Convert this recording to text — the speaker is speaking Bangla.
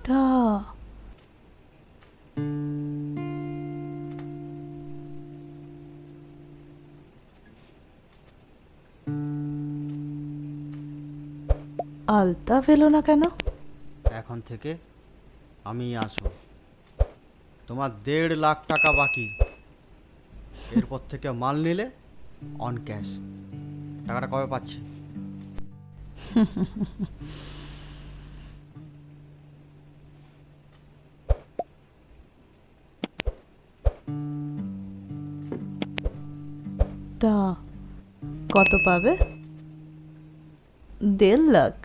তা আলতাফ এলো না কেন? এখন থেকে আমি আসবো। তোমার 1.5 লাখ টাকা বাকি। এরপর থেকে মাল নিলে অন ক্যাশ। টাকাটা কবে পাচ্ছি? তা কত পাবে? 1.5 লাখ?